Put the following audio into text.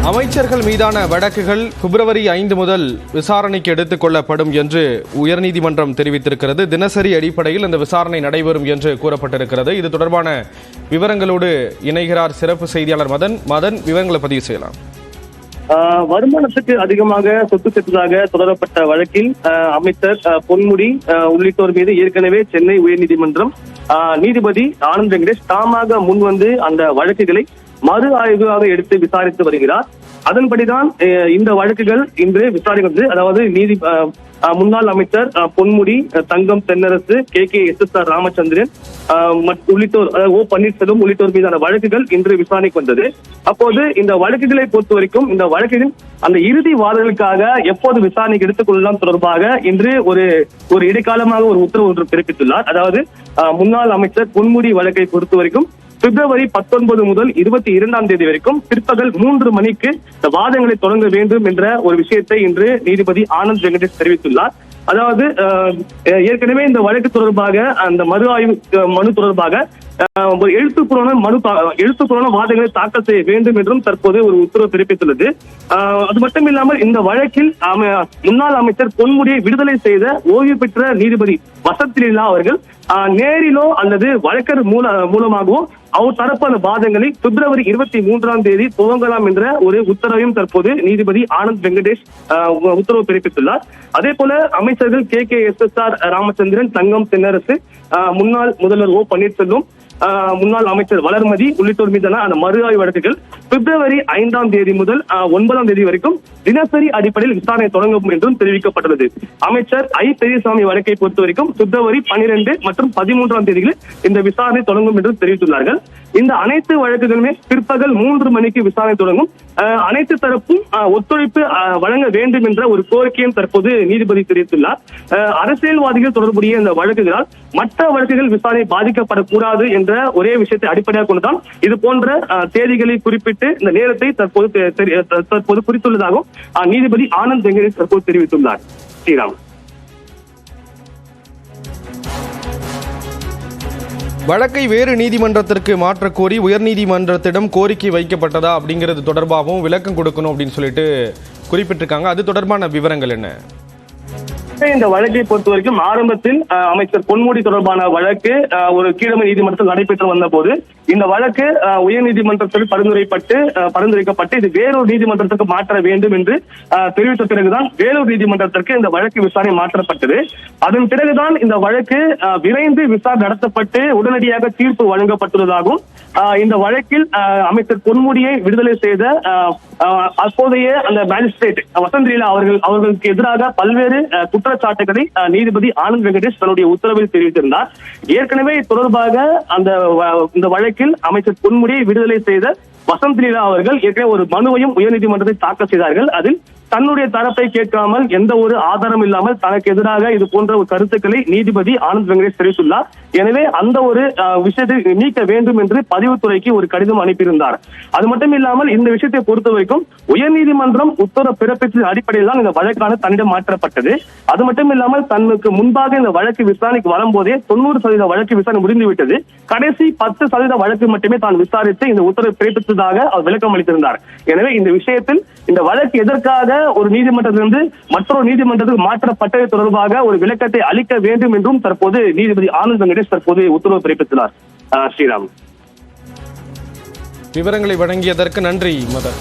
அமைச்சர்கள் மீதான வழக்குகள் பிப்ரவரி 5 முதல் விசாரணைக்கு எடுத்துக் கொள்ளப்படும் என்று உயர்நீதிமன்றம் தெரிவித்திருக்கிறது. தினசரி அடிப்படையில் இந்த விசாரணை நடைபெறும் என்று கூறப்பட்டிருக்கிறது. இது தொடர்பான விவரங்களோடு இணைகிறார் சிறப்பு செய்தியாளர் மதன். விவரங்களை பதிவு செய்யலாம். வருமானத்துக்கு அதிகமாக சொத்து சேர்த்ததாக தொடரப்பட்ட வழக்கில் அமைச்சர் பொன்முடி உள்ளிட்டோர் மீது ஏற்கனவே சென்னை உயர்நீதிமன்றம் நீதிபதி ஆனந்த் வெங்கடேஷ் தாமாக முன்வந்து அந்த வழக்குகளை மறு ஆய்வாக எடுத்து விசாரித்து வருகிறார். அதன்படிதான் இந்த வழக்குகள் இன்று விசாரிக்கிறது. அதாவது முன்னாள் அமைச்சர் பொன்முடி, தங்கம் தென்னரசு, KKSSR ராமச்சந்திரன் உள்ளிட்டோர், ஓ பன்னீர்செல்வம் உள்ளிட்டோர் மீதான வழக்குகள் இன்று விசாரணைக்கு வந்தது. அப்போது இந்த வழக்குகளை பொறுத்த வரைக்கும் இந்த வழக்குகளின் அந்த இறுதி வாதங்களுக்காக எப்போது விசாரணைக்கு எடுத்துக் கொள்ளலாம் தொடர்பாக இன்று ஒரு இடைக்காலமாக ஒரு உத்தரவு ஒன்று பிறப்பித்துள்ளார். அதாவது முன்னாள் அமைச்சர் பொன்முடி வழக்கை பொறுத்த வரைக்கும் பிப்ரவரி 19 முதல் 22ஆம் தேதி வரைக்கும் பிற்பகல் 3 மணிக்கு இந்த வாதங்களை தொடங்க வேண்டும் என்ற ஒரு விஷயத்தை இன்று நீதிபதி ஆனந்த் வெங்கடேஷ் தெரிவித்துள்ளார். அதாவது ஏற்கனவே இந்த வழக்கு தொடர்பாக அந்த மறு ஆய்வு மனு தொடர்பாக ஒரு எழுத்துப்பூர்வமான வாதங்களை தாக்கல் செய்ய வேண்டும் என்றும் தற்போது ஒரு உத்தரவு பிறப்பித்துள்ளது. அது மட்டும் இல்லாமல் இந்த வழக்கில் முன்னாள் அமைச்சர் பொன்முடியை விடுதலை செய்த ஓய்வு பெற்ற நீதிபதி வசந்த் லீலா அவர்கள் நேரிலோ அல்லது வழக்கர் மூலமாகவோ அவர் தரப்பான வாதங்களை பிப்ரவரி 23ஆம் தேதி துவங்கலாம் என்ற ஒரு உத்தரவையும் தற்போது நீதிபதி ஆனந்த் வெங்கடேஷ் உத்தரவு பிறப்பித்துள்ளார். அதே போல அமைச்சர்கள் KKSSR ராமச்சந்திரன், தங்கம் தென்னரசு, முன்னாள் முதல்வர் ஓ பன்னீர்செல்வம், முன்னாள் அமைச்சர் வளர்மதி உள்ளிட்டோர் மீதான அந்த மறு ஆய்வு வழக்குகள் பிப்ரவரி 5ஆம் தேதி முதல் 9ஆம் தேதி வரைக்கும் தினசரி அடிப்படையில் விசாரணை தொடங்கும் என்றும் தெரிவிக்கப்பட்டுள்ளது. அமைச்சர் பெரியசாமி வழக்கை பொறுத்த வரைக்கும் பிப்ரவரி 12 மற்றும் 13ஆம் தேதிகளில் இந்த விசாரணை தொடங்கும் என்று தெரிவித்துள்ளார்கள். இந்த அனைத்து வழக்குகளுமே பிற்பகல் 3 மணிக்கு விசாரணை தொடங்கும். அனைத்து தரப்பும் ஒத்துழைப்பு வழங்க வேண்டும் என்ற ஒரு கோரிக்கையும் தற்போது நீதிபதி தெரிவித்துள்ளார். அரசியல்வாதிகள் தொடர்புடைய இந்த வழக்குகளால் மற்ற வழக்குகள் விசாரணை பாதிக்கப்படக்கூடாது என்ற ஒரே விஷயத்தை அடிப்படையாக கொண்டுதான் இது போன்ற தேதிகளை குறிப்பிட்டு இந்த நேரத்தை தற்போது குறித்துள்ளதாகவும் நீதிபதி ஆனந்த் வெங்கடேஷ் தற்போது தெரிவித்துள்ளார். ஸ்ரீராம். வழக்கை வேறு நீதிமன்றத்திற்கு மாற்றக் கோரி உயர்நீதிமன்றத்திடம் கோரிக்கை வைக்கப்பட்டதா அப்படிங்கிறது தொடர்பாகவும் விளக்கம் கொடுக்கணும் அப்படின்னு சொல்லிட்டு குறிப்பிட்டிருக்காங்க. அது தொடர்பான விவரங்கள் என்ன? இந்த வழக்கை பொறுத்த வரைக்கும் ஆரம்பத்தில் அமைச்சர் பொன்முடி தொடர்பான வழக்கு ஒரு கீழமை நீதிமன்றத்தில் நடைபெற்று வந்த போது இந்த வழக்கு உயர்நீதிமன்றத்தில் பரிந்துரைக்கப்பட்டு இது வேறொரு நீதிமன்றத்துக்கு மாற்ற வேண்டும் என்று தெரிவித்த பிறகுதான் வேலூர் நீதிமன்றத்திற்கு இந்த வழக்கு விசாரணை மாற்றப்பட்டது. அதன் பிறகுதான் இந்த வழக்கு விரைந்து விசாரணை நடத்தப்பட்டு உடனடியாக தீர்ப்பு வழங்கப்பட்டுள்ளதாகவும் இந்த வழக்கில் அமைச்சர் பொன்முடியை விடுதலை செய்த அப்போதைய அந்த மேஜிஸ்ட்ரேட் வசந்த் லீலா அவர்களுக்கு எதிராக பல்வேறு குற்றச்சாட்டுகளை நீதிபதி ஆனந்த் வெங்கடேஷ் தன்னுடைய உத்தரவில் தெரிவித்திருந்தார். ஏற்கனவே தொடர்பாக இந்த வழக்கில் அமைச்சர் பொன்முடியை விடுதலை செய்த வசந்த் லீலா அவர்கள் ஏற்கனவே ஒரு மனுவையும் உயர்நீதிமன்றத்தில் தாக்கல் செய்தார்கள். அதில் தன்னுடைய தரப்பை கேட்காமல் எந்த ஒரு ஆதாரம் இல்லாமல் தனக்கு எதிராக இது போன்ற ஒரு கருத்துக்களை நீதிபதி ஆனந்த் வெங்கடேஷ் தெரிவித்துள்ளார். எனவே அந்த ஒரு விஷயத்தை நீக்க வேண்டும் என்று பதிவுத்துறைக்கு ஒரு கடிதம் அனுப்பியிருந்தார். அது மட்டும் இல்லாமல் இந்த விஷயத்தை பொறுத்த வரைக்கும் உயர்நீதிமன்றம் உத்தரவு பிறப்பித்த அடிப்படையில் தான் இந்த வழக்கான தன்னிடம் மாற்றப்பட்டது. அது மட்டும் இல்லாமல் தனக்கு முன்பாக இந்த வழக்கு விசாரணைக்கு வரும்போதே 90% வழக்கு விசாரணை முடிந்துவிட்டது. கடைசி 10% வழக்கு மட்டுமே தான் விசாரித்து இந்த உத்தரவு பிறப்பித்ததாக அவர் விளக்கம் அளித்திருந்தார். எனவே இந்த விஷயத்தில் இந்த வழக்கு எதற்காக ஒரு நீதிமன்றத்திலிருந்து மற்றொரு நீதிமன்றத்துக்கு மாற்றப்பட்டது தொடர்பாக ஒரு விளக்கத்தை அளிக்க வேண்டும் என்றும் தற்போது நீதிபதி ஆனந்த் வெங்கடேஷ் தற்போது உத்தரவு பிறப்பித்துள்ளார். ஸ்ரீராம். விவரங்களை வழங்கியதற்கு நன்றி மதன்.